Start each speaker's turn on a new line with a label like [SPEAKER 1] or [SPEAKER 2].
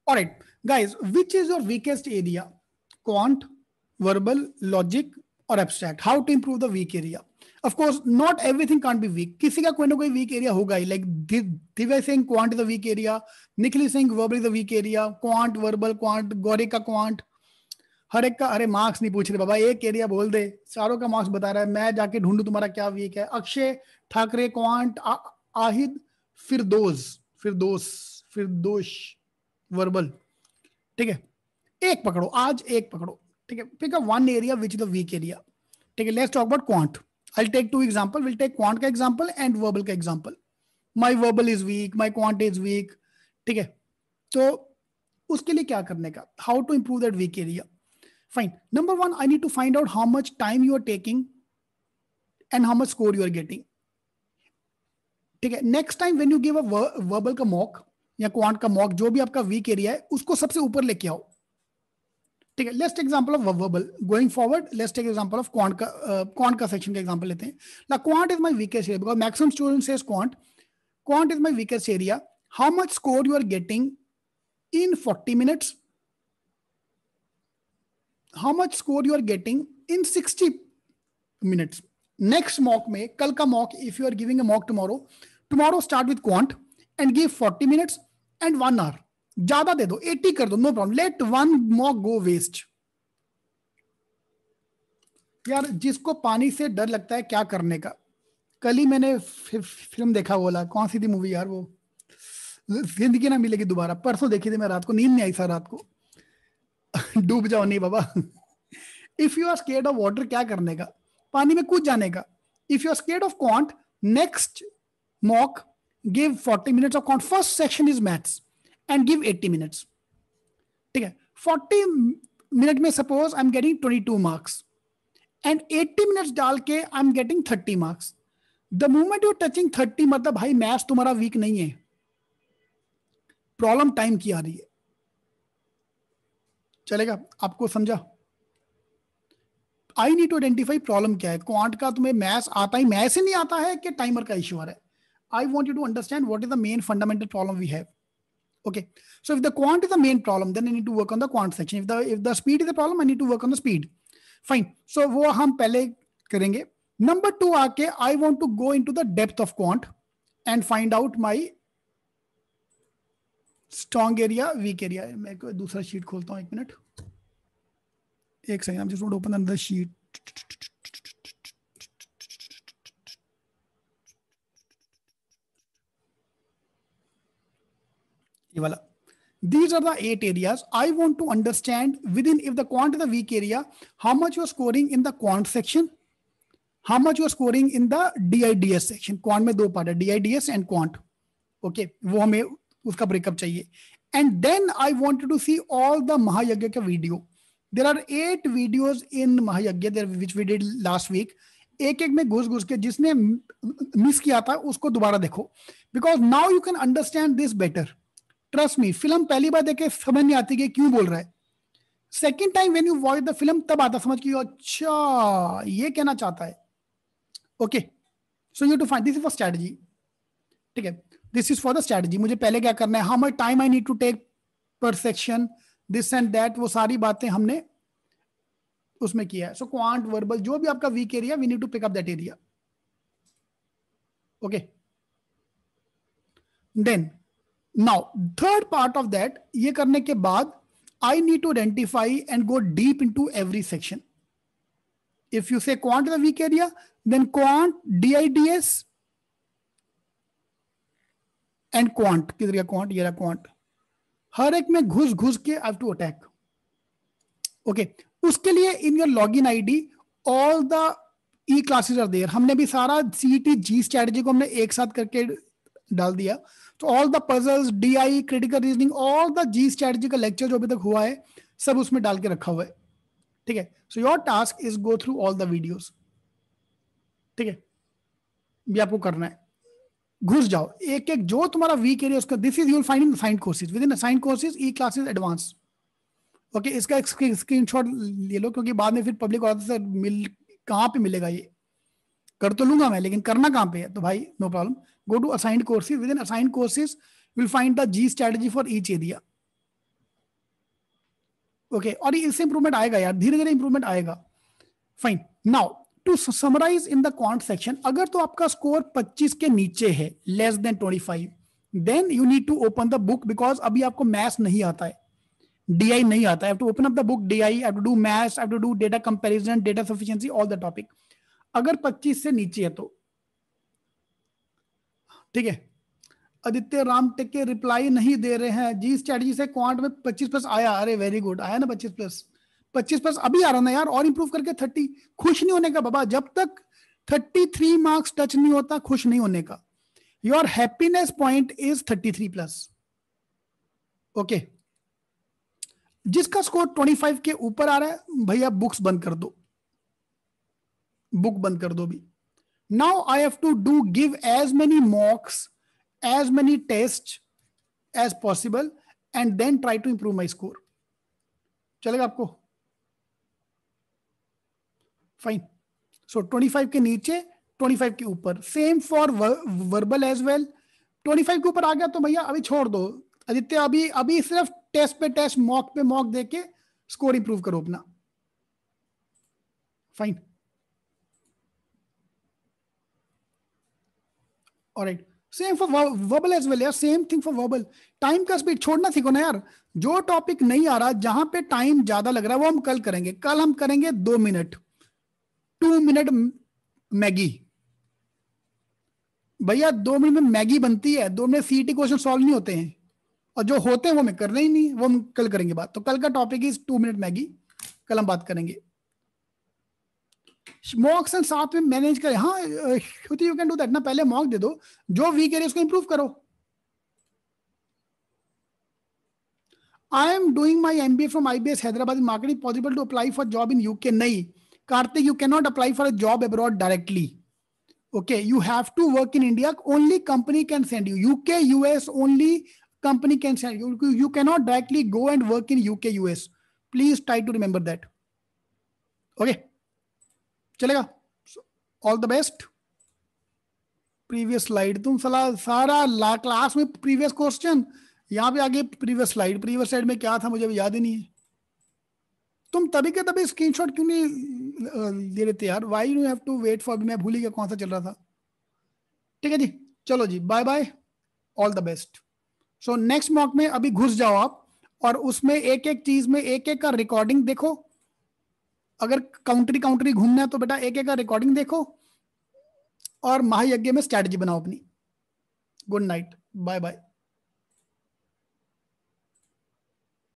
[SPEAKER 1] All right, guys, which is your weakest area? Quant, verbal, logic, or abstract? How to improve the weak area? Of course, not everything can't be weak. किसी का कोई ना कोई weak area होगा ही. Like Divya is saying quant is the weak area. Nikhil is saying verbal is the weak area. Quant, verbal, quant, Gauri का quant. हर एक का, अरे मार्क्स नहीं पूछ रहे बाबा, एक एरिया बोल दे, चारों का मार्क्स बता रहा है, मैं जाके ढूंढू तुम्हारा क्या वीक है. Akshay Thackeray quant, Aahid Firdosh verbal. ठीक है, एक पकड़ो, आज एक पकड़ो. ठीक है, pick up one area which is the weak area. ठीक है, let's talk about quant. I take two example, will take quant का एग्जांपल एंड वर्बल का example. My verbal is weak, my quant is weak. ठीक है, तो उसके लिए क्या करने का, how to improve that weak area. Fine. Number one, I need to find out how much time you are taking and how much score you are getting. ठीक है, next time when you give a verbal का mock या quant का mock, जो भी आपका weak area है उसको सबसे ऊपर लेके आओ. ठीक है, let's take example of verbal. Going forward, let's take example of quant का सेक्शन का एग्जांपल लेते हैं. ना quant is my weakest area because maximum student says quant is my weakest area. How much score you are getting in 40 minutes? How much score you are getting in 60 minutes? Next mock में, कल का mock, if you are giving a mock tomorrow start with quant and give 40 minutes and 1 hour. ज्यादा दे दो, 80 कर दो, no problem. Let one mock go waste. यार जिसको पानी से डर लगता है क्या करने का. कल ही मैंने फिल्म देखा, बोला कौन सी थी मूवी यार, वो जिंदगी ना मिलेगी दोबारा, परसों देखी थी मैं, रात को नींद नहीं आई सर रात को. डूब जाओ नहीं बाबा. If you are scared of water, क्या करने का, पानी में कूद जाने का. If you are scared of quant, next mock give 40 minutes of quant. First section is maths and give 80 minutes. ठीक है, 40 मिनट में suppose I am getting 22 marks and 80 minutes डाल के I am getting 30 marks. The moment you touching 30, मतलब भाई maths तुम्हारा week नहीं है, प्रॉब्लम टाइम की आ रही है. चलेगा, आपको समझा? I need to identify problem क्या है. क्वांट का तुम्हें मैथ्स आता ही, मैथ्स ही नहीं आता है कि टाइमर का इश्यू आ रहा है. I want you to understand what is the main fundamental problem we have. Okay, so if the quant is the main problem, then I need to work on the quant section. If the speed is the problem, I need to work on the speed. Fine, so वो हम पहले करेंगे. Number 2 आके, I want to go into the depth of quant and find out my strong area, weak area. मैं कोई दूसरा sheet खोलता हूं, एक मिनट, एक second. I just want to open another sheet. ये वाला. These are the 8 areas I want to understand within. If the quant is the weak area, how much you are scoring in the quant section, how much you are scoring in the DIDS section. Quant में 2 part है, DIDS and quant. Okay, वो हमें उसका breakup चाहिए. And then I wanted to see all the महायज्ञ का video. There are 8 videos in महायज्ञ which we did last week. एक एक में घुस के, जिसने मिस किया था उसको दोबारा देखो, because now you can understand this better. Trust me, film पहली बार देखे समझ नहीं आती कि क्यों बोल रहा है. Second time when you watch the film तब आता समझ कि अच्छा ये कहना चाहता है. Okay, so you to find, this is for strategy. ठीक है, this is for the strategy. मुझे पहले क्या करना है, how much time I need to take per section, this and that, वो सारी बातें हमने उसमें किया है. सो क्वांट, वर्बल, जो भी आपका weak area, we need to pick up that area. Okay, then now third part of that, ये करने के बाद I need to identify and go deep into every section. If you say quant is a weak area, then quant, DIDS and quant. किधर गया quant? ये रहा quant. हर एक में घुस के I have to attack. Okay. उसके लिए in your login ID, all the e-classes are there. हमने भी सारा CET G strategy को हमने एक साथ करके डाल दिया. तो all the puzzles, DI, critical reasoning, all the G strategy का लेक्चर जो अभी तक हुआ है सब उसमें डाल के रखा हुआ है. ठीक है, so your task is go through all the videos. ठीक है, ये आपको करना है. घुस जाओ एक एक, जो तुम्हारा वीक एरिया उसका. This is you will find in assigned courses. With in assigned courses, E classes, advance. Okay, इसका एक स्क्रीनशॉट ले लो, क्योंकि बाद में फिर पब्लिक ऑफिसर कहाँ पे मिलेगा. ये कर तो लूंगा मैं, लेकिन करना कहाँ पे है. तो भाई no problem, go to assigned courses. Within assigned courses, you will find the G strategy for each area. Okay, और इससे इंप्रूवमेंट आएगा यार, धीरे धीरे इंप्रूवमेंट आएगा. Fine. Now to summarize in the quant section, अगर तो आपका स्कोर 25 के नीचे है, less than 25, then you need to open the book, because अभी आपको मैथ्स नहीं आता है, DI नहीं आता है. Have to open up the book, DI, have to do maths, have to do data comparison, data sufficiency, all the topic. अगर 25 से नीचे है तो ठीक है. आदित्य राम टेक के रिप्लाई नहीं दे रहे हैं जी. स्ट्रेटजी से क्वांट में 25+ आया. अरे वेरी गुड, आया ना 25+. 25+ अभी आ रहा ना यार, और इंप्रूव करके 30. खुश नहीं होने का बाबा, जब तक 33 मार्क्स टच नहीं होता खुश नहीं होने का. Your happiness point is 33+. Okay, जिसका स्कोर 25 के ऊपर आ रहा है भैया बुक्स बंद कर दो, बुक बंद कर दो भी. Now I have to do give as many mocks, as many tests as possible and then try to improve my score. चलेगा आपको? फाइन. सो 25 के नीचे, 25 के ऊपर. Same for verbal as well. 25 के ऊपर आ गया तो भैया अभी छोड़ दो आदित्य, अभी सिर्फ टेस्ट पे टेस्ट, मॉक पे मॉक देके स्कोर इंप्रूव करो अपना. Fine. Alright, same for verbal as well यार, same thing for verbal. Time का स्पीड छोड़ना सीखो ना यार. जो टॉपिक नहीं आ रहा, जहां पे टाइम ज्यादा लग रहा है, वो हम कल करेंगे. कल हम करेंगे 2 मिनट, 2 मिनट मैगी. भैया 2 मिनट में मैगी बनती है, 2 मिनट सीईटी क्वेश्चन सॉल्व नहीं होते हैं, और जो होते हैं वो मैं करना ही नहीं, वो हम कल करेंगे बात. तो कल का टॉपिक इज 2 मिनट मैगी, कल हम बात करेंगे. मॉक्स एंड साथ में मैनेज करें. हाँ यू कैन डू दैट ना. पहले मॉक दे दो, जो वीक है उसको इंप्रूव करो. I am doing my MBA from IBS Hyderabad in marketing, possible to apply for job in UK? नहीं Kartik, you can not apply for a job abroad directly. Okay, you have to work in India. Only company can send you. UK, US, only company can send you. You cannot directly go and work in UK, US. Please try to remember that. Okay, चलेगा. All the best. Previous slide. तुम सारा class में previous question, यहाँ पे आगे previous slide में क्या था मुझे भी याद ही नहीं है. तुम तभी के तभी स्क्रीनशॉट क्यों नहीं दे रहे थे यार? Why you have to wait for, मैं भूल ही गया कौन सा चल रहा था. ठीक है जी, चलो जी, bye bye, all the best. So next mock में अभी घुस जाओ आप, और उसमें एक एक चीज में एक एक का रिकॉर्डिंग देखो. अगर काउंट्री घूमना है तो बेटा एक एक का रिकॉर्डिंग देखो, और महायज्ञ में स्ट्रैटेजी बनाओ अपनी. Good night, bye bye.